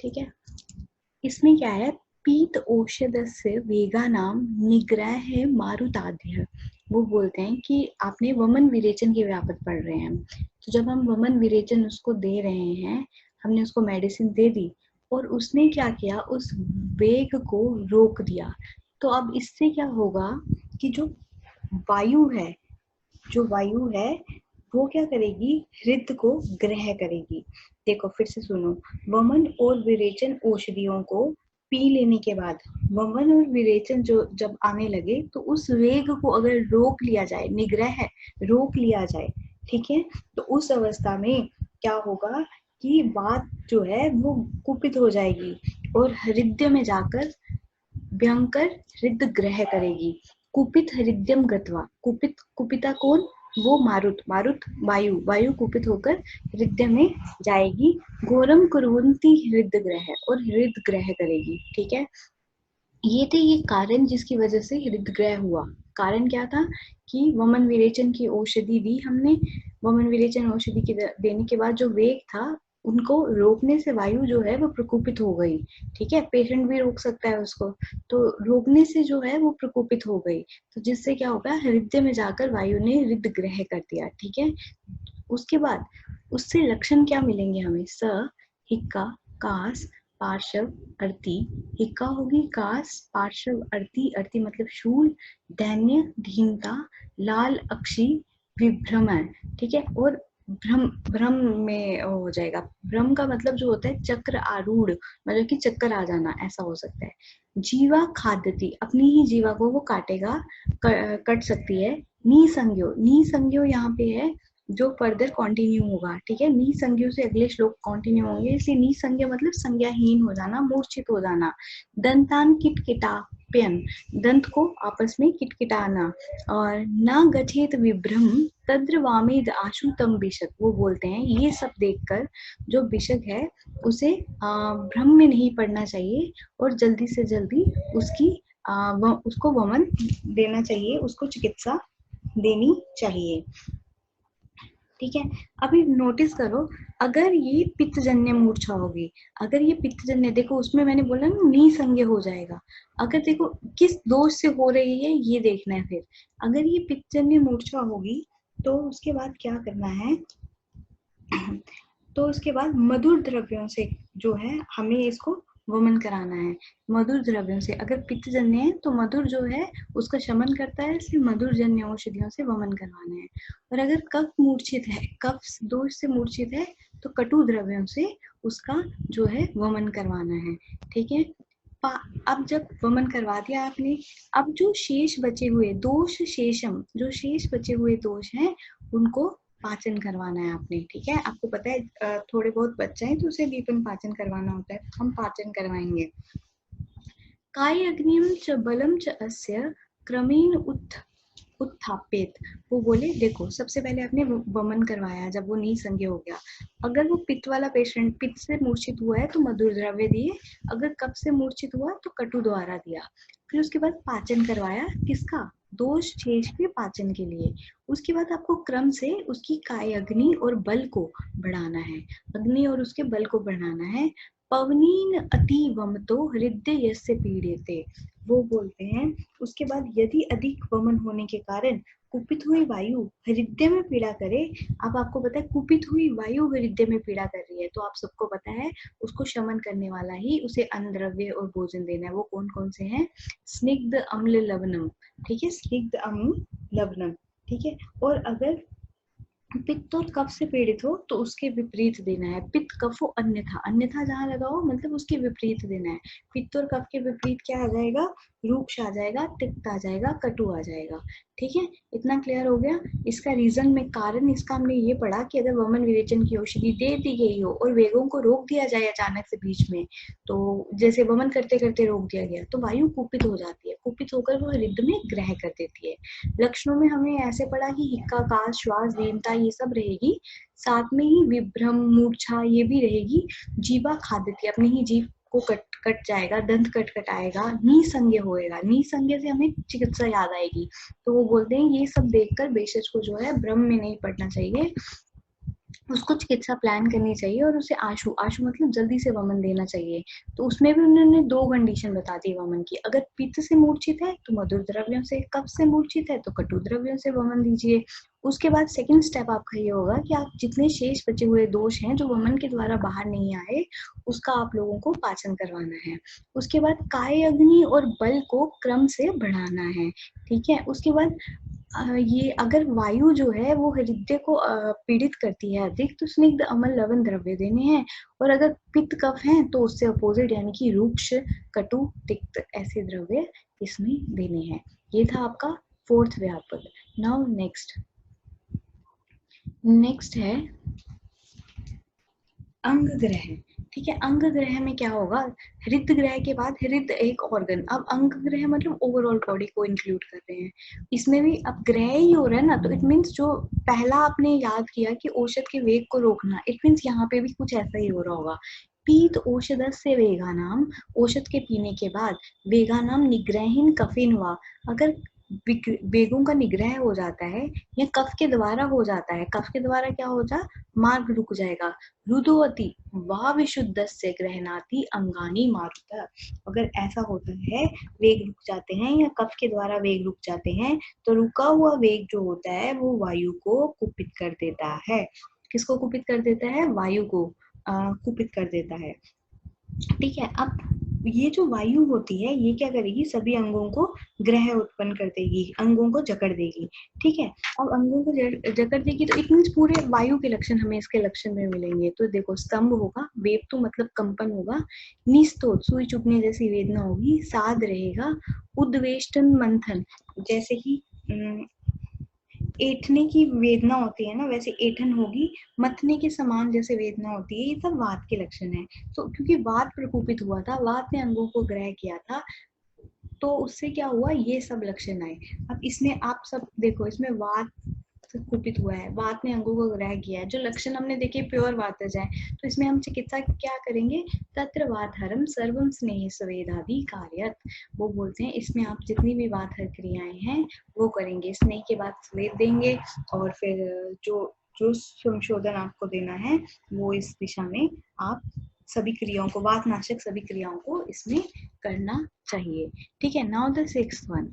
ठीक है। इसमें क्या है, पीत औषधस्य वेगा नाम निग्रह मारुताद्य। वो बोलते हैं कि आपने वमन विरेचन के व्यापक पढ़ रहे हैं, तो जब हम वमन विरेचन उसको दे रहे हैं, हमने उसको मेडिसिन दे दी और उसने क्या किया, उस वेग को रोक दिया, तो अब इससे क्या होगा कि जो वायु है, जो वायु है वो क्या करेगी, हृदय को ग्रह करेगी। देखो फिर से सुनो, वमन और विरेचन औषधियों को पी लेने के बाद वमन और विरेचन जो जब आने लगे, तो उस वेग को अगर रोक लिया जाए, निग्रह रोक लिया जाए, ठीक है, तो उस अवस्था में क्या होगा कि बात जो है वो कुपित हो जाएगी और हृदय में जाकर भयंकर हृदय ग्रह करेगी। कुपित हृदयम गत्वा, कुपित, कुपिता कौन, वो मारुत, मारुत वायु, वायु कुपित होकर हृदय में जाएगी। घोरम कुर्वन्ति हृदय ग्रह, और हृदय ग्रह करेगी। ठीक है, ये थे ये कारण जिसकी वजह से हृदय ग्रह हुआ। कारण क्या था कि वमन विरेचन की औषधि दी हमने, वमन विरेचन औषधि के देने के बाद जो वेग था उनको रोकने से वायु जो है वो प्रकोपित हो गई। ठीक है, पेशेंट भी रोक सकता है उसको, तो रोकने से जो है वो प्रकोपित हो गई, तो जिससे क्या होगा, हृदय में जाकर वायु ने हृदय ग्रह कर दिया। ठीक है, उसके बाद उससे लक्षण क्या मिलेंगे हमें, स, हिक्का, कास, पार्श्व, अर्थी, हिक्का होगी कास, पार्श्व, अर्थी, अर्थी मतलब शूल, दैन्य, दीनता, लाल अक्षी, विभ्रमण। ठीक है, और भ्रम, भ्रम में हो जाएगा। भ्रम का मतलब जो होता है चक्र आरूढ़, मतलब कि चक्कर आ जाना, ऐसा हो सकता है। जीवा खाद्यति, अपनी ही जीवा को वो काटेगा, कट सकती है। निसंज्ञो, निसंज्ञो यहाँ पे है जो फर्दर कंटिन्यू होगा। ठीक है, निसंज्ञो से अगले श्लोक कंटिन्यू होंगे, इसलिए निसंज्ञ मतलब संज्ञाहीन हो जाना, मूर्छित हो जाना। दंतान किटकिटाप्यन, दंत को आपस में किटकिटाना। और न गठित विभ्रम तद्रवामेद आशु तम बिशक, वो बोलते हैं ये सब देखकर जो बिशक है उसे भ्रम में नहीं पड़ना चाहिए और जल्दी से जल्दी उसकी उसको वमन देना चाहिए, उसको चिकित्सा देनी चाहिए। ठीक है, अभी नोटिस करो, अगर ये पित्तजन्य मूर्छा होगी, अगर ये पित्तजन्य, देखो उसमें मैंने बोला ना निसंज्ञ हो जाएगा, अगर देखो किस दोष से हो रही है ये देखना है। फिर अगर ये पित्तजन्य मूर्छा होगी तो उसके बाद क्या करना है, तो उसके बाद मधुर द्रव्यों से जो है हमें इसको वमन कराना है। मधुर द्रव्यों से, अगर पित्तजन्य है तो मधुर जो है उसका शमन करता है, इसलिए मधुर जन्य औषधियों से वमन करवाना है। और अगर कफ मूर्छित है, कफ दोष से मूर्छित है, तो कटु द्रव्यों से उसका जो है वमन करवाना है। ठीक है, अब जब वमन करवा दिया आपने, अब जो शेष बचे हुए दोष शेषम, जो शेष बचे हुए दोष हैं उनको पाचन करवाना है आपने। ठीक है, आपको पता है थोड़े बहुत बच्चे हैं तो उसे दीपन पाचन करवाना होता है, हम पाचन करवाएंगे। काय अग्निम च बलम च अस्य क्रमेण उत्थापित, वो बोले देखो सबसे पहले आपने वमन करवाया, जब वो निसंज्ञ हो गया, अगर वो पित्त वाला पेशेंट पित्त से मूर्छित हुआ है तो मधुर द्रव्य दिए, अगर कफ से मूर्छित हुआ तो कटु द्वारा दिया। फिर उसके बाद पाचन करवाया, किसका, दोष शेष के पाचन के लिए। उसके बाद आपको क्रम से उसकी काय अग्नि और बल को बढ़ाना है, अग्नि और उसके बल को बढ़ाना है। पवनीन अति वमतो हृदय यस्य पीड़िते, वो बोलते हैं उसके बाद यदि अधिक वमन होने के कारण कुपित हुई वायु हृदय में पीड़ा करे। अब आपको पता है कुपित हुई वायु हृदय में पीड़ा कर रही है, तो आप सबको पता है उसको शमन करने वाला ही उसे अन्न द्रव्य और भोजन देना है। वो कौन कौन से हैं, स्निग्ध अम्ल लवणम। ठीक है, स्निग्ध अम्ल लवणम। ठीक है, और अगर पित्त और कफ से पीड़ित हो तो उसके विपरीत देना है, पित्त कफो अन्यथा, अन्यथा जहां लगाओ मतलब उसके विपरीत देना है। पित्त और कफ के विपरीत क्या आ जाएगा, रूक्ष आ जाएगा, तिक्त आ जाएगा, कटु आ जाएगा। ठीक है, इतना क्लियर हो गया। इसका रीजन में कारण इसका हमने ये पढ़ा कि अगर वमन विरेचन की औषधि दे दी गई हो और वेगों को रोक दिया जाए अचानक से बीच में, तो जैसे वमन करते करते रोक दिया गया तो वायु कुपित हो जाती है, कुपित होकर वो हृदय में ग्रह कर देती है। लक्षणों में हमने ऐसे पढ़ा कि हिक्का, कास, श्वास, दीनता ये सब रहेगी, साथ में ही विभ्रम, मूर्छा ये भी रहेगी। जीवा खाद्यति, अपनी ही जीभ को कट जाएगा, दंत कटाएगा, निसंज्ञ होएगा, निसंज्ञ से हमें चिकित्सा याद आएगी। तो वो बोलते हैं ये सब देखकर बेशज को जो है भ्रम में नहीं पड़ना चाहिए उसको चिकित्सा प्लान करनी चाहिए और उसे आशु आशु मतलब जल्दी से वमन देना चाहिए। तो उसमें भी उन्होंने 2 कंडीशन बता दी वमन की, अगर पित्त से मूर्छित है तो मधुर द्रव्यों से, कफ से मूर्छित है तो कटु द्रव्यों से वमन दीजिए। उसके बाद सेकंड स्टेप आपका ये होगा कि आप जितने शेष बचे हुए दोष हैं जो वमन के द्वारा बाहर नहीं आए, उसका आप लोगों को पाचन करवाना है। उसके बाद काय अग्नि और बल को क्रम से बढ़ाना है, ठीक है। उसके बाद ये अगर वायु जो है वो हृदय को पीड़ित करती है अधिक, तो स्निग्ध अम्ल लवण द्रव्य देने हैं, और अगर पित्त कफ है तो उससे अपोजिट यानी कि रूक्ष कटु तिक्त ऐसे द्रव्य इसमें देने हैं। ये था आपका फोर्थ व्यापक। नाउ नेक्स्ट है अंग ग्रह, ठीक है। अंग ग्रह में क्या होगा, हृदय ग्रह के बाद हृदय एक ऑर्गन, अब अंग ग्रह मतलब ओवरऑल बॉडी को इंक्लूड कर रहे हैं। इसमें भी अब ग्रह ही हो रहा है ना, तो इट मीन्स जो पहला आपने याद किया कि औषध के वेग को रोकना, इट मीन्स यहाँ पे भी कुछ ऐसा ही हो रहा होगा। पीत औषधस्य वेगानाम, औषध के पीने के बाद वेगानाम निग्रहीन कफिन हुआ, अगर वेगों का निग्रह हो जाता है या कफ के द्वारा हो जाता है, कफ के द्वारा क्या हो जा, मार्ग रुक जाएगा। रुदुवती वा विशुद्धस्य ग्रहणाति अंगानी मारुता, अगर ऐसा होता है वेग रुक जाते हैं या कफ के द्वारा वेग रुक जाते हैं, तो रुका हुआ वेग जो होता है वो वायु को कुपित कर देता है। किसको कुपित कर देता है, वायु को कुपित कर देता है, ठीक है। अब ये जो वायु होती है ये क्या करेगी, सभी अंगों को ग्रह उत्पन्न कर देगी, अंगों को जकड़ देगी, ठीक है। अब अंगों को जकड़ देगी तो इट मीन्स पूरे वायु के लक्षण हमें इसके लक्षण में मिलेंगे। तो देखो स्तंभ होगा, वेपतु मतलब कंपन होगा, निस्तोत सुई चुभने जैसी वेदना होगी, साध रहेगा, उद्वेष्टन मंथन जैसे ही ऐठने की वेदना होती है ना वैसे ऐठन होगी, मथने के समान जैसे वेदना होती है, ये सब वात के लक्षण है। तो क्योंकि वात प्रकोपित हुआ था, वात ने अंगों को ग्रह किया था, तो उससे क्या हुआ, ये सब लक्षण आए। अब इसमें आप सब देखो, इसमें वात कुपित हुआ है, वात ने अंगों को ग्रह किया है, जो लक्षण हमने देखे प्योर वातज है। तो इसमें हम चिकित्सा क्या करेंगे, तत्र वातहरम सर्वम स्नेह संवेदादि कार्यत, वो बोलते हैं इसमें आप जितनी भी वातहर क्रियाएं हैं वो करेंगे, स्नेह के बाद स्वेद देंगे, और फिर जो जो संशोधन आपको देना है वो इस दिशा में आप सभी क्रियाओं को, वातनाशक सभी क्रियाओं को इसमें करना चाहिए, ठीक है। नाउ द सिक्स्थ वन,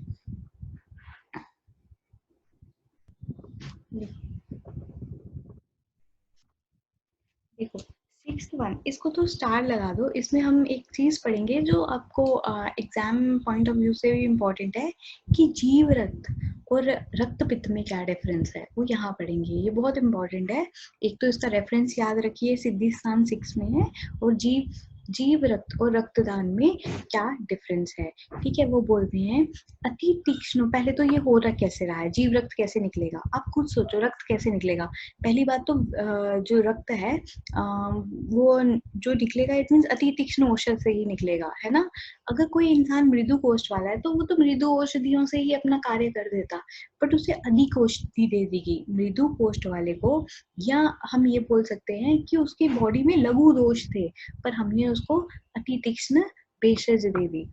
देखो सिक्स्थ वन, इसको तो स्टार लगा दो, इसमें हम एक चीज पढ़ेंगे जो आपको एग्जाम पॉइंट ऑफ व्यू से भी इम्पोर्टेंट है, कि जीव रक्त और रक्त पित्त में क्या डिफरेंस है, वो यहाँ पढ़ेंगे, ये बहुत इंपॉर्टेंट है। एक तो इसका रेफरेंस याद रखिए, सिद्धि स्थान 6 में है, और जीव रक्त और रक्तदान में क्या डिफरेंस है, ठीक है। वो बोलते हैं अति तीक्ष्ण, पहले तो ये हो रहा कैसे रहा है, जीव रक्त कैसे निकलेगा, आप खुद सोचो रक्त कैसे निकलेगा। पहली बात तो जो रक्त है वो जो निकलेगा इट मीन्स अति तीक्ष्ण औषध से ही निकलेगा, है ना। अगर कोई इंसान मृदु कोष्ठ वाला है तो वो तो मृदु औषधियों से ही अपना कार्य कर देता, बट उसे अधिक औषधि दे देगी मृदु कोष्ठ वाले को, या हम ये बोल सकते हैं कि उसकी बॉडी में लघु दोष थे पर हमने उसको अति तीक्ष्ण भेषज दे दी,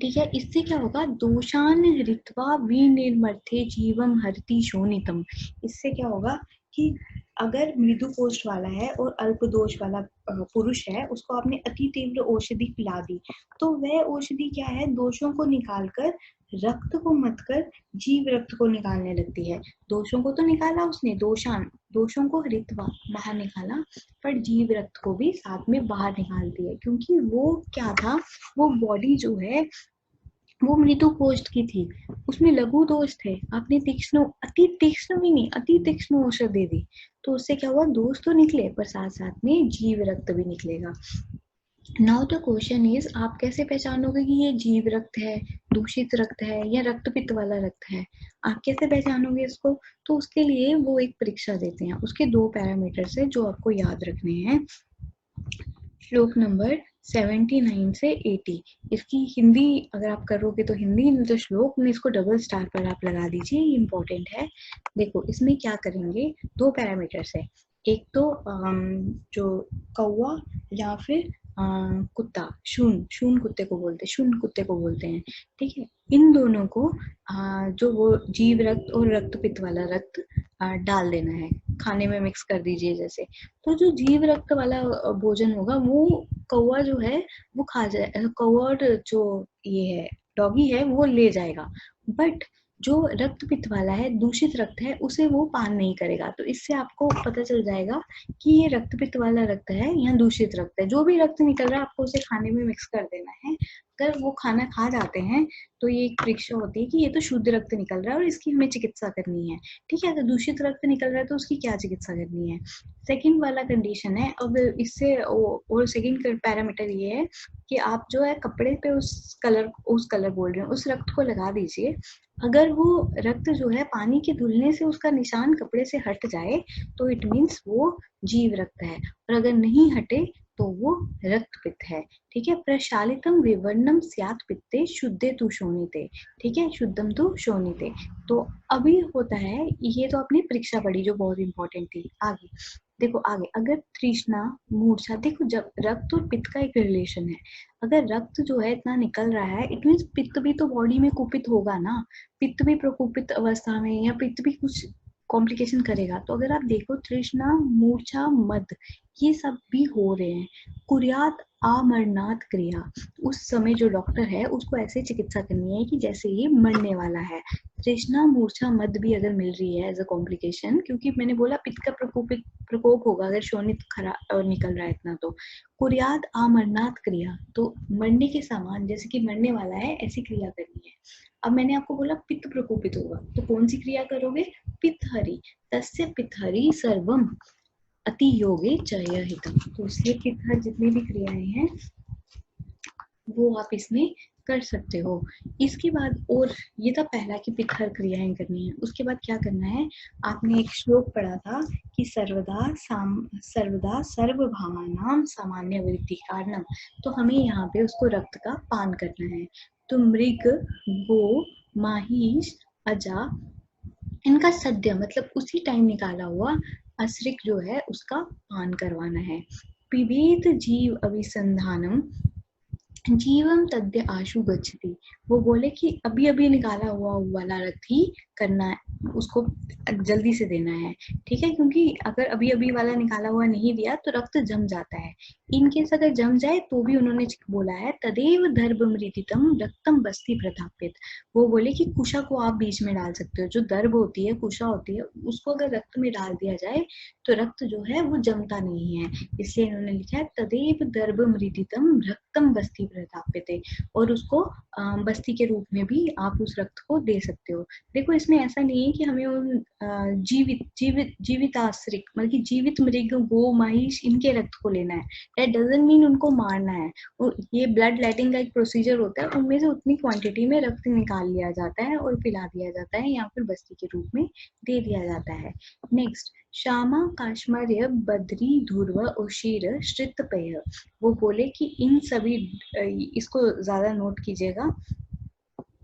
ठीक है। इससे क्या होगा, दोषान हृत्वा विनिर्मर्थे जीवम हरति शोणितम, इससे क्या होगा कि अगर मृदु कोष्ठ वाला है और अल्प दोष वाला पुरुष है, उसको आपने अति तीव्र औषधि पिला दी, तो वह औषधि क्या है, दोषों को निकालकर रक्त को मत कर जीव रक्त को निकालने लगती है। दोषों को तो निकाला उसने, दोषों को हृत्वा बाहर निकाला, पर जीव रक्त को भी साथ में बाहर निकालती है, क्योंकि वो क्या था, वो बॉडी जो है वो मृदु कोष्ठ की थी, उसमें लघु दोष थे, आपने तीक्ष्ण, अति तीक्ष्ण भी नहीं, अति तीक्ष्ण औषध दे दी, तो उससे क्या हुआ, दोष तो निकले पर साथ साथ में जीव रक्त भी निकलेगा। नाउ द क्वेश्चन इज, आप कैसे पहचानोगे कि ये जीव रक्त है, दूषित रक्त है या रक्तपित्त वाला रक्त है, आप कैसे पहचानोगे इसको। तो उसके लिए वो एक परीक्षा देते हैं, उसके 2 पैरामीटर्स है जो आपको याद रखने हैं। श्लोक नंबर 79 से 80, इसकी हिंदी अगर आप करोगे तो हिंदी, नहीं तो श्लोक में इसको डबल स्टार पर आप लगा दीजिए, ये इम्पोर्टेंट है। देखो इसमें क्या करेंगे, 2 पैरामीटर्स है, एक तो जो कौवा या फिर कुत्ता, शून कुत्ते को बोलते हैं, ठीक है। इन दोनों को जो वो जीव रक्त और रक्तपित्त वाला रक्त डाल देना है, खाने में मिक्स कर दीजिए जैसे। तो जो जीव रक्त वाला भोजन होगा वो कौवा जो है वो खा जाए, कौवा और जो ये है डॉगी है वो ले जाएगा। बट जो रक्त पित्त वाला है, दूषित रक्त है, उसे वो पान नहीं करेगा। तो इससे आपको पता चल जाएगा कि ये रक्त पित्त वाला रक्त है या दूषित रक्त है। जो भी रक्त निकल रहा है आपको उसे खाने में मिक्स कर देना है। अगर वो खाना खा जाते हैं तो ये एक परीक्षा होती है कि ये तो शुद्ध रक्त निकल रहा है और इसकी हमें चिकित्सा करनी है। ठीक है, अगर दूषित रक्त निकल रहा है तो उसकी क्या चिकित्सा करनी है। सेकंड वाला कंडीशन है, अब इससे और सेकंड पैरामीटर ये है कि आप जो है कपड़े पे उस कलर बोल रहे हैं, उस रक्त को लगा दीजिए। अगर वो रक्त जो है पानी के धुलने से उसका निशान कपड़े से हट जाए तो इट मीन्स वो जीव रक्त है, और अगर नहीं हटे तो वो रक्त पित्त है। ठीक है, प्रशालितम विवर्णम स्यात् पित्ते शुद्धे तु शोणिते। ठीक है, शुद्धम तु शोणिते। तो अभी होता है, ये तो अपनी परीक्षा पड़ी जो बहुत इंपॉर्टेंट थी। आगे देखो, आगे अगर तृष्णा मूर्छा, देखो जब रक्त और पित्त का एक रिलेशन है। अगर रक्त जो है इतना निकल रहा है इट मीन्स पित्त भी तो बॉडी में कुपित होगा ना। पित्त भी प्रकोपित अवस्था में, या पित्त भी कुछ कॉम्प्लिकेशन करेगा। तो अगर आप देखो तृष्णा मूर्छा मद ये सब भी हो रहे हैं। कुर्यात आमरणात क्रिया, उस समय जो डॉक्टर है उसको ऐसे चिकित्सा करनी है कि जैसे ये मरने वाला है। तृष्णा मूर्छा मद भी अगर मिल रही है एज अ कॉम्प्लिकेशन, क्योंकि मैंने बोला पित्त का प्रकोप होगा अगर शोणित खरा निकल रहा है इतना। तो कुर्यात आमरणात क्रिया, तो मरने के समान, जैसे कि मरने वाला है ऐसी क्रिया करनी है। अब मैंने आपको बोला पित्त प्रकोपित होगा तो कौन सी क्रिया करोगे, पित्तहरि, तस्य पित्तहरि सर्वम अति योगे चय हितम। तो इसलिए पित्तहर जितनी भी क्रियाएं हैं वो आप इसमें कर सकते हो। इसके बाद, और ये था पहला कि पित्तहर क्रियाएं करनी है। उसके बाद क्या करना है, आपने एक श्लोक पढ़ा था कि सर्वदा सर्वभावानां सामान्य वृत्ति कारणम। तो हमें यहाँ पे उसको रक्त का पान करना है। तो मृग, गो, माहिष, अजा, इनका सद्य मतलब उसी टाइम निकाला हुआ असृक जो है उसका पान करवाना है। पिबेत जीव अभिसंधानम जीवम तद्य आशु गच्छति। वो बोले कि अभी अभी निकाला हुआ वाला रक्त ही करना है, उसको जल्दी से देना है। ठीक है, क्योंकि अगर अभी अभी वाला निकाला हुआ नहीं दिया तो रक्त जम जाता है। इनकेस अगर जम जाए तो भी उन्होंने बोला है तदेव दर्भ मृदितम रक्तम बस्ती प्रतापित। वो बोले कि कुशा को आप बीच में डाल सकते हो, जो दर्भ होती है, कुशा होती है, उसको अगर रक्त में डाल दिया जाए तो रक्त जो है वो जमता नहीं है। इसलिए इन्होंने लिखा है तदेव दर्भ मृदितम रक्तम बस्ती प्रताप्यते। और उसको बस्ती के रूप में भी आप उस रक्त को दे सकते हो। देखो इसमें ऐसा नहीं है कि हमें उन जीविताश्रिक मतलब कि जीवित मृग, गो, महिष इनके रक्त को लेना है। दैट डजंट मीन उनको मारना है। ये ब्लड लेटिंग का एक प्रोसीजर होता है, उनमें से उतनी क्वांटिटी में रक्त निकाल लिया जाता है और पिला दिया जाता है या फिर बस्ती के रूप में दे दिया जाता है। नेक्स्ट, श्यामा काश्मर्य बद्री ध्रुव उशीर श्रितपेय। वो बोले कि इन सभी, इसको ज्यादा नोट कीजिएगा,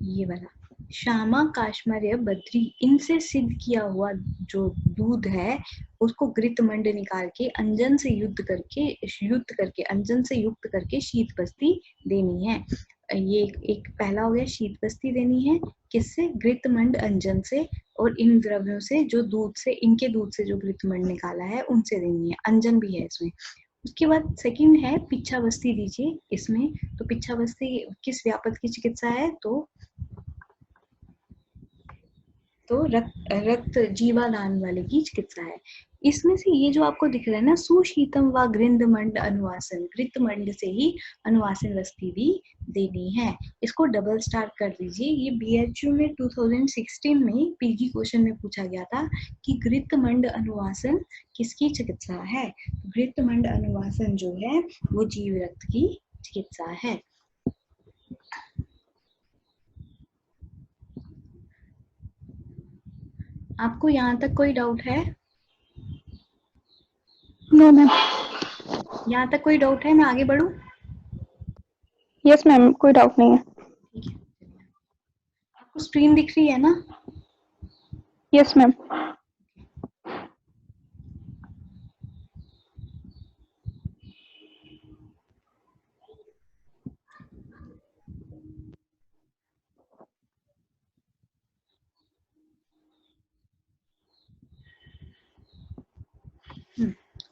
ये वाला श्यामा काश्मर्य बद्री, इनसे सिद्ध किया हुआ जो दूध है उसको घृत मंड निकाल के अंजन से युद्ध करके अंजन से युक्त करके शीत बस्ती देनी है। ये एक पहला हो गया, शीत बस्ती देनी है किससे, घृत मंड अंजन से। और इन द्रव्यों से जो दूध से, इनके दूध से जो घृत मंड निकाला है उनसे देनी है, अंजन भी है इसमें। उसके बाद सेकंड है पिच्छा बस्ती दीजिए इसमें। तो पिच्छा बस्ती किस व्यापक की चिकित्सा है, तो रक्त जीवादान वाले की चिकित्सा है। इसमें से ये जो आपको दिख रहा है ना, सुशीतम व गृंदमंड अनुवासन, गृतमंड से ही अनुवासन वस्ती भी देनी है। इसको डबल स्टार कर दीजिए। ये बीएचयू में 2016 में पीजी क्वेश्चन में पूछा गया था कि गृतमंड अनुवासन किसकी चिकित्सा है। गृतमंड अनुवासन जो है वो जीव रक्त की चिकित्सा है। आपको यहाँ तक कोई डाउट है? No ma'am. यहाँ तक कोई डाउट है, मैं आगे बढ़ूं? यस मैम, कोई डाउट नहीं है। ठीक है, आपको स्क्रीन दिख रही है ना? Yes ma'am.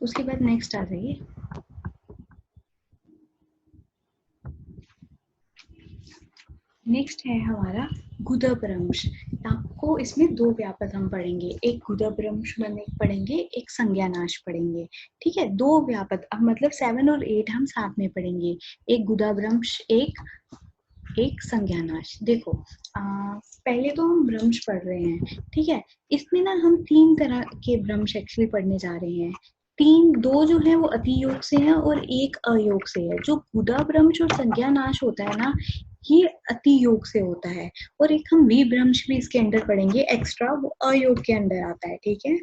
उसके बाद नेक्स्ट आ जाइए। नेक्स्ट है हमारा गुदभ्रंश। आपको इसमें दो व्यापक हम पढ़ेंगे, एक गुदभ्रंश पढ़ेंगे, एक संज्ञानाश पढ़ेंगे। ठीक है, दो व्यापक, मतलब 7 और 8 हम साथ में पढ़ेंगे, एक गुदभ्रंश, एक संज्ञानाश। देखो पहले तो हम भ्रंश पढ़ रहे हैं। ठीक है, इसमें ना हम 3 तरह के भ्रंश एक्चुअली पढ़ने जा रहे हैं। दो जो है वो अतियोग से है और एक अयोग से है। जो गुदाभ्रंश और संज्ञानाश होता है ना, ये अतियोग से होता है। और एक हम विभ्रंश भी इसके अंडर पढ़ेंगे एक्स्ट्रा, वो अयोग के अंडर आता है। ठीक है,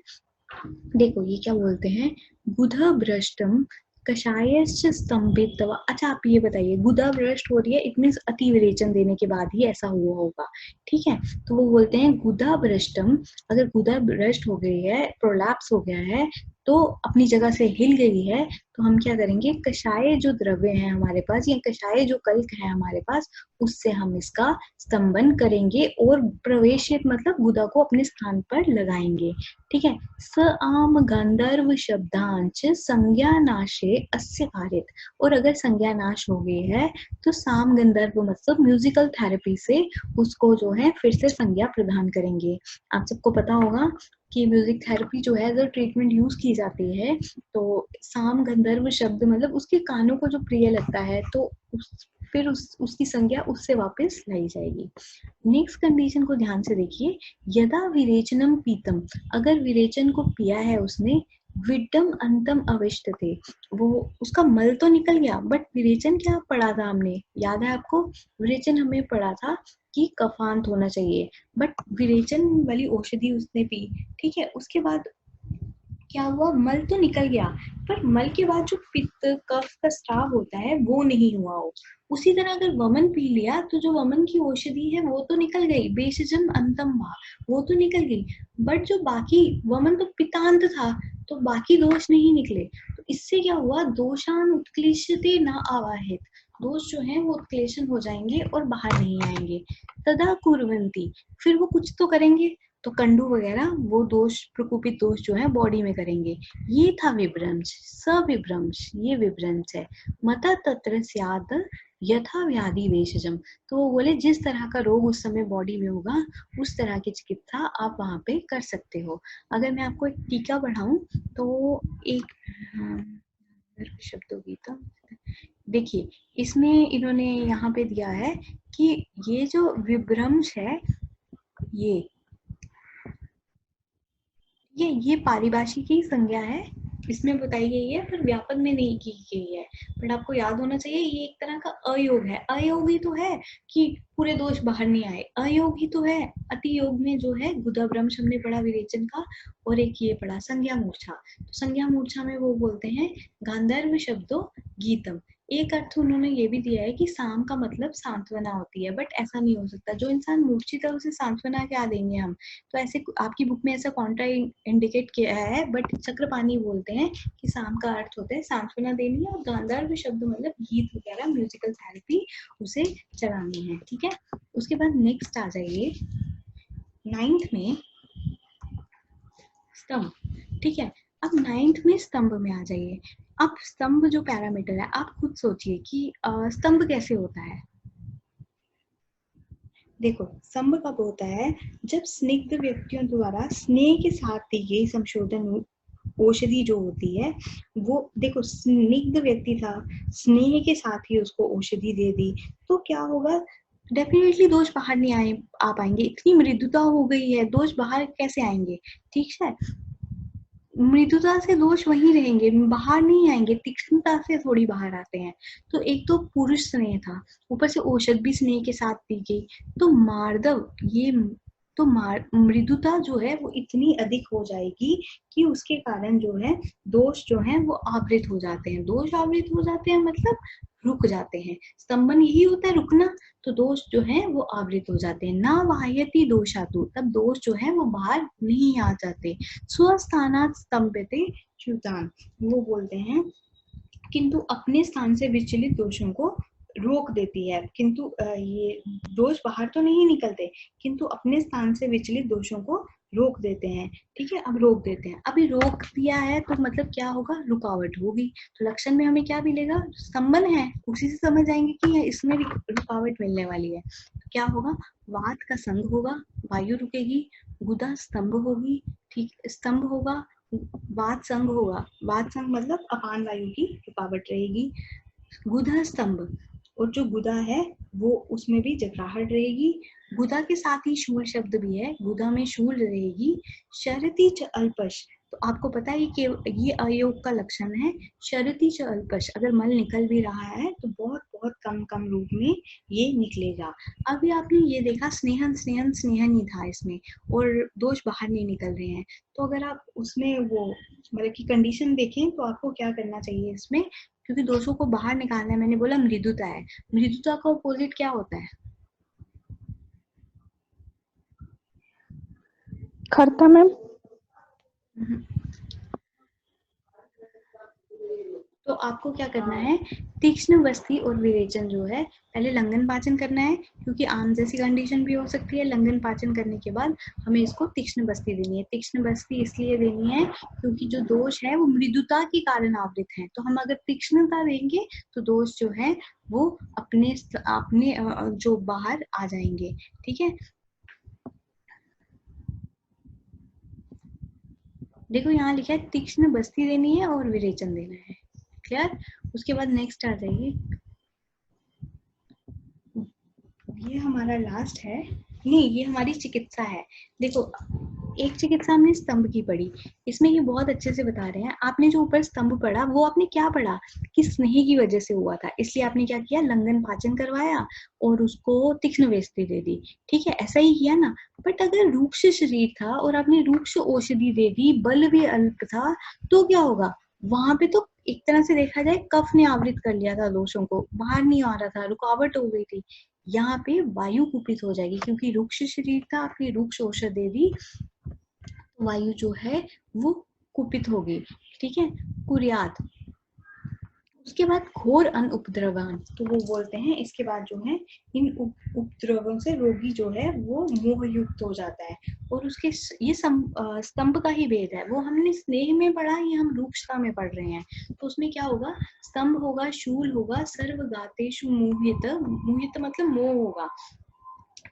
देखो ये क्या बोलते हैं, गुधा भ्रष्टम कषायश्च स्तंभित। अच्छा आप ये बताइए, गुदा भ्रष्ट हो रही है, इट मीन्स अति विरेचन देने के बाद ही ऐसा हुआ होगा। ठीक है, तो वो बोलते हैं गुदा भ्रष्टम, अगर गुदा भ्रष्ट हो गई है, प्रोलैप्स हो गया है, तो अपनी जगह से हिल गई है, तो हम क्या करेंगे, कषाय जो द्रव्य है हमारे पास, या कषाय जो कल्क है हमारे पास, उससे हम इसका स्तंभन करेंगे और प्रवेशित मतलब गुदा को अपने स्थान पर लगाएंगे। ठीक है, स आम गंधर्व शब्दांच संज्ञानाशे अस्य कारित। और अगर संज्ञानाश हो गई है तो साम गंधर्व मतलब म्यूजिकल थेरेपी से उसको जो है फिर से संज्ञा प्रदान करेंगे। आप सबको पता होगा कि म्यूजिक थेरेपी जो है अगर ट्रीटमेंट यूज की जाती है तो साम गंधर्व शब्द मतलब उसके कानों को जो प्रिय लगता है, तो फिर उसकी संज्ञा उससे वापस लाई जाएगी। नेक्स्ट कंडीशन को ध्यान से देखिए, यदा विरेचनम पीतम, अगर विरेचन को पिया है उसने, विड्डम अंतम अविष्टते, वो उसका मल तो निकल गया, बट विरेचन क्या पढ़ा था हमने, याद है आपको, विरेचन हमें पढ़ा था कि कफांत होना चाहिए, बट विरेचन वाली औषधि उसने पी। ठीक है, उसके बाद क्या हुआ, मल तो निकल गया, पर मल के बाद जो पित्त कफ का स्राव होता है वो नहीं हुआ हो। उसी तरह अगर वमन पी लिया तो जो वमन की औषधि है वो तो निकल गई, बेशजम अंतम वा, वो तो निकल गई, बट जो बाकी वमन तो पितांत था, तो बाकी दोष नहीं निकले। तो इससे क्या हुआ, दोषान उत्क्लिश्यते न आवाहित, दोष जो है वो उत्क्लेशन हो जाएंगे और बाहर नहीं आएंगे। तदा कुर्वंती, फिर वो कुछ तो करेंगे, तो कंडू वगैरह वो दोष, प्रकोपित दोष जो है बॉडी में करेंगे। ये था विभ्रंश, सविभ्रंश, ये विभ्रंश है। मता तत्र स्याद यथा व्याधि वेशजम, तो वो बोले जिस तरह का रोग उस समय बॉडी में होगा उस तरह की चिकित्सा आप वहां पे कर सकते हो। अगर मैं आपको एक टीका पढ़ाऊं तो एक शब्दों की, तो देखिए इसमें इन्होंने यहाँ पे दिया है कि ये जो विभ्रंश है, ये पारिभाषिक की संज्ञा है, इसमें बताई गई है, पर व्यापक में नहीं की गई है। बट आपको याद होना चाहिए ये एक तरह का अयोग है। अयोग ही तो है कि पूरे दोष बाहर नहीं आए, अयोग ही तो है। अति योग में जो है गुदाभ्रंश हमने पढ़ा विरेचन का, और एक ये पढ़ा संज्ञा मूर्छा। तो संज्ञा मूर्छा में वो बोलते हैं गांधर्व शब्दों गीतम। एक अर्थ उन्होंने ये भी दिया है कि साम का मतलब सांत्वना होती है, बट ऐसा नहीं हो सकता, जो इंसान मूर्छित है उसे सांत्वना क्या देंगे हम। तो ऐसे आपकी बुक में ऐसा कॉन्ट्रा इंडिकेट किया है, बट चक्रपाणी बोलते हैं कि साम का अर्थ होता है सांत्वना देनी है, और गांधर्व शब्द मतलब गीत वगैरह म्यूजिकल थेरेपी उसे चलानी है। ठीक है, उसके बाद नेक्स्ट आ जाइए 9th में स्तंभ। ठीक है, अब 9th में स्तंभ में आ जाइए। अब स्तंभ जो पैरामीटर है, आप खुद सोचिए कि स्तंभ कैसे होता है। देखो स्तंभ कब होता है, जब स्निग्ध व्यक्तियों द्वारा स्नेह के साथ दी गई संशोधन औषधि जो होती है, वो देखो स्निग्ध व्यक्ति था, स्नेह के साथ ही उसको औषधि दे दी, तो क्या होगा, डेफिनेटली दोष बाहर नहीं आ पाएंगे। इतनी मृदुता हो गई है, दोष बाहर कैसे आएंगे। ठीक है, मृदुता से दोष वहीं रहेंगे, बाहर नहीं आएंगे, तीक्ष्णता से थोड़ी बाहर आते हैं। तो एक तो पुरुष स्नेह था, ऊपर से औषध भी स्नेह के साथ दी गई, तो मार्दव ये, तो मृदुता जो है वो इतनी अधिक हो जाएगी कि उसके कारण जो है दोष जो है वो आवृत हो जाते हैं। दोष आवृत हो जाते हैं मतलब रुक जाते हैं, स्तंभन यही होता है रुकना, तो दोष जो है वो आवृत हो जाते हैं। ना वाह्यति दोषातु, तब दोष जो है वो बाहर नहीं आ जाते। स्वस्थानात् स्तंभते च्युतान, वो बोलते हैं किंतु अपने स्थान से विचलित दोषों को रोक देती है, किंतु ये दोष बाहर तो नहीं निकलते, किंतु अपने स्थान से विचलित दोषों को रोक देते हैं, ठीक है, अब रोक देते हैं। अभी रोक दिया है तो मतलब क्या होगा, रुकावट होगी। तो लक्षण में हमें क्या मिलेगा, स्तंभन है, उसी से समझ आएंगे कि इसमें रुकावट मिलने वाली है। तो क्या होगा, वात का संग होगा, वायु रुकेगी, गुदा स्तंभ होगी, ठीक, स्तंभ होगा, वात संग होगा, वात संग मतलब अपान वायु की रुकावट रहेगी, गुदा स्तंभ, और जो गुदा है वो उसमें भी जगराहट रहेगी। गुदा के साथ ही शूल शब्द भी है, गुदा में शूल रहेगी। शरति च अल्पश, तो आपको पता है कि ये अयोग का लक्षण है। शरति च अल्पश, अगर मल निकल भी रहा है तो बहुत बहुत कम कम रूप में ये निकलेगा। अभी आपने ये देखा स्नेहन स्नेहन स्नेहन ही था इसमें, और दोष बाहर नहीं निकल रहे हैं। तो अगर आप उसमें वो मतलब की कंडीशन देखें तो आपको क्या करना चाहिए इसमें, क्योंकि दोषों को बाहर निकालना है, मैंने बोला मृदुता है, मृदुता का अपोजिट क्या होता है, खरता मैम। तो आपको क्या करना है, तीक्ष्ण बस्ती और विरेचन जो है, पहले लंघन पाचन करना है, क्योंकि आम जैसी कंडीशन भी हो सकती है। लंघन पाचन करने के बाद हमें इसको तीक्ष्ण बस्ती देनी है। तीक्ष्ण बस्ती इसलिए देनी है क्योंकि जो दोष है वो मृदुता के कारण आवृत है, तो हम अगर तीक्ष्णता देंगे तो दोष जो है वो अपने अपने जो बाहर आ जाएंगे, ठीक है। देखो यहाँ लिखा है तीक्ष्ण बस्ती देनी है और विरेचन देना है, क्लियर। उसके बाद नेक्स्ट आ जाइए, ये हमारा लास्ट है, नहीं ये हमारी चिकित्सा है। देखो एक चिकित्सा हमने स्तंभ की पढ़ी, इसमें ये बहुत अच्छे से बता रहे हैं। आपने जो ऊपर स्तंभ पढ़ा वो आपने क्या पढ़ा कि स्नेह की वजह से हुआ था, इसलिए आपने क्या किया, लंघन पाचन करवाया और उसको तीक्ष्ण बेस्ती दे दी, ठीक है, ऐसा ही किया ना। बट अगर रूक्ष शरीर था और आपने रूक्ष औषधि दे दी, बल भी अल्प था, तो क्या होगा, वहां पे तो एक तरह से देखा जाए कफ ने आवृत कर लिया था, दोषों को बाहर नहीं आ रहा था, रुकावट हो गई थी। यहाँ पे वायु कुपित हो जाएगी, क्योंकि रुक्ष शरीर था, आपने रुक्ष औषध दे दी, वायु जो है वो कुपित होगी, ठीक है। कुर्यात, उसके बाद घोर अन उपद्रवान, तो वो बोलते हैं इसके बाद जो है इन उपद्रवों से रोगी जो है वो मोह युक्त हो जाता है। और उसके ये स्तंभ का ही भेद है, वो हमने स्नेह में पढ़ा, ये हम रूक्षता में पढ़ रहे हैं। तो उसमें क्या होगा, स्तंभ होगा, शूल होगा, सर्वगातेषु मोहित, मोहित मतलब मोह होगा।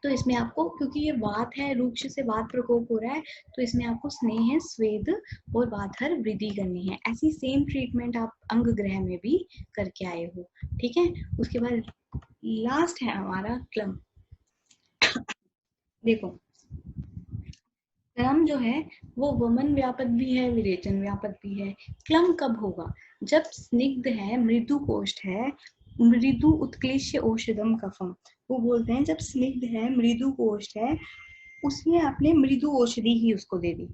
तो इसमें आपको, क्योंकि ये वात है, रूक्ष से वात प्रकोप हो रहा है, तो इसमें आपको स्नेह, स्वेद और वातहर वृद्धि करनी है। ऐसी सेम ट्रीटमेंट आप अंग ग्रह में भी करके आए हो, ठीक है। उसके बाद लास्ट है हमारा क्लम। देखो क्लम जो है वो वमन व्यापक भी है, विरेचन व्यापक भी है। क्लम कब होगा, जब स्निग्ध है, मृदु कोष्ठ है, मृदु उत्क्लेश्य औषधम कफम, वो बोलते हैं जब स्निग्ध है, मृदु कोष्ठ है, उसमें आपने मृदु औषधि ही उसको दे दी,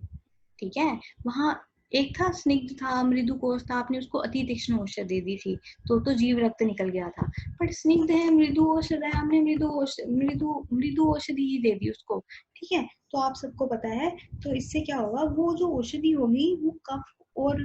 ठीक है। वहां एक था स्निग्ध था, मृदु कोष था, आपने उसको अति तीक्ष्ण औषधि दे दी थी, तो जीव रक्त निकल गया था। पर स्निग्ध है, मृदु औषध है, हमने मृदु मृदु औषधि ही दे दी उसको, ठीक है। तो आप सबको पता है, तो इससे क्या होगा, वो जो औषधि होगी वो कफ और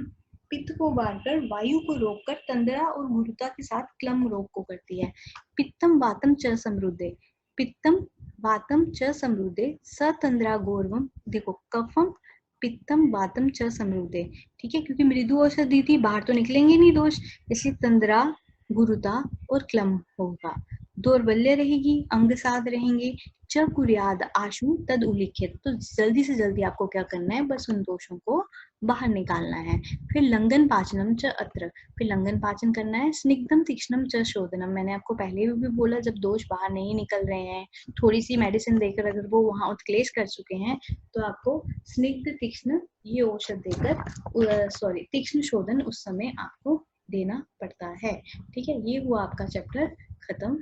पित्त को बारकर, वायु को रोककर तंद्रा और गुरुता के साथ क्लम रोग को करती है। पित्तम वातम च समृद्धे, पित्तम वातम च समृद्धे सतंद्रा गौरवम, देखो कफम पित्तम वातम च समृद्धे, ठीक है, क्योंकि मृदु औषधि थी, बाहर तो निकलेंगे नहीं दोष, इसलिए तंद्रा, गुरुता और क्लम होगा। दौर्बल्य रहेगी, अंग साध रहेंगे। च कुर्याद आशु तद उल्लिखित, तो जल्दी से जल्दी आपको क्या करना है, बस उन दोषों को बाहर निकालना है। फिर लंघन पाचनम च अत्र, फिर लंघन पाचन करना है। स्निग्धम तीक्ष्णम च शोधनम, मैंने आपको पहले भी बोला, जब दोष बाहर नहीं निकल रहे हैं, थोड़ी सी मेडिसिन देकर अगर वो वहां उत्क्लेश कर चुके हैं, तो आपको स्निग्ध तीक्ष्ण ये औषध देकर, सॉरी तीक्ष्ण शोधन उस समय आपको देना पड़ता है, ठीक है। ये हुआ आपका चैप्टर खत्म।